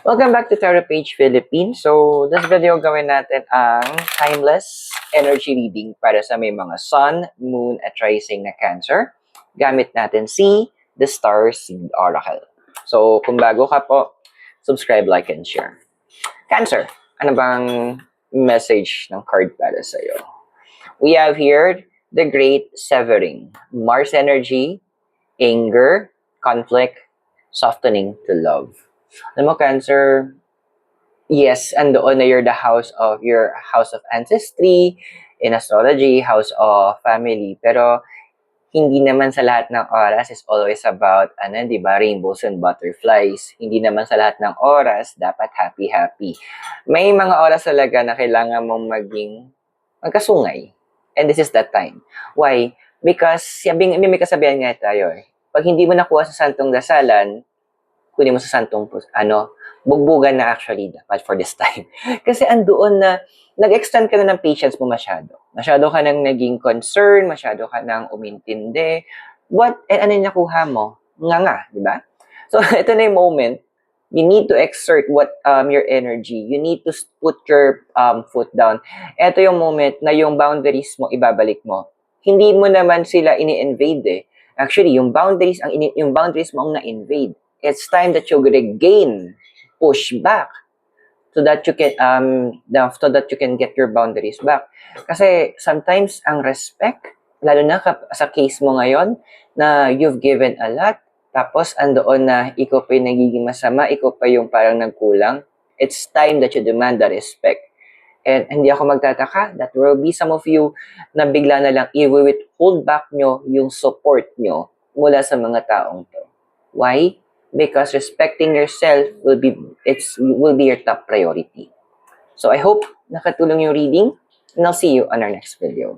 Welcome back to Tarot Page Philippines. So, this video gawin natin ang timeless energy reading para sa may mga sun, moon, at rising na Cancer. Gamit natin the Star Seed Oracle. So, kung bago ka po, subscribe, like, and share. Cancer, ano bang message ng card para sa iyo? We have here the Great Severing, Mars energy, anger, conflict, softening to love. Alam mo, Cancer, yes, andoon na your house of ancestry, in astrology, house of family. Pero, hindi naman sa lahat ng oras is always about, di ba, rainbows and butterflies. Hindi naman sa lahat ng oras dapat happy-happy. May mga oras talaga na kailangan mong magkasungay. And this is that time. Why? Because, may kasabihan nga tayo pag hindi mo nakuha sa santong dasalan, kunin mo sa santong, bugbugan na actually dapat for this time. Kasi andoon na, nag-extend ka na ng patience mo masyado. Masyado ka nang naging concern, masyado ka nang umintindi. Ano yung nakuha mo? Nga, di ba? So, ito na yung moment. You need to exert your energy. You need to put your foot down. Ito yung moment na yung boundaries mo, ibabalik mo. Hindi mo naman sila ini-invade Actually, yung boundaries mo ang na-invade. It's time that you regain, push back, so that you can get your boundaries back. Kasi sometimes ang respect, lalo na sa case mo ngayon, na you've given a lot, tapos andoon na ikaw pa yung nagiging masama, ikaw pa yung parang nagkulang, it's time that you demand the respect. And hindi ako magtataka that there will be some of you na bigla na lang i-withhold back nyo yung support nyo mula sa mga taong to. Why? Because respecting yourself will be your top priority. So I hope nakatulong yung reading, and I'll see you on our next video.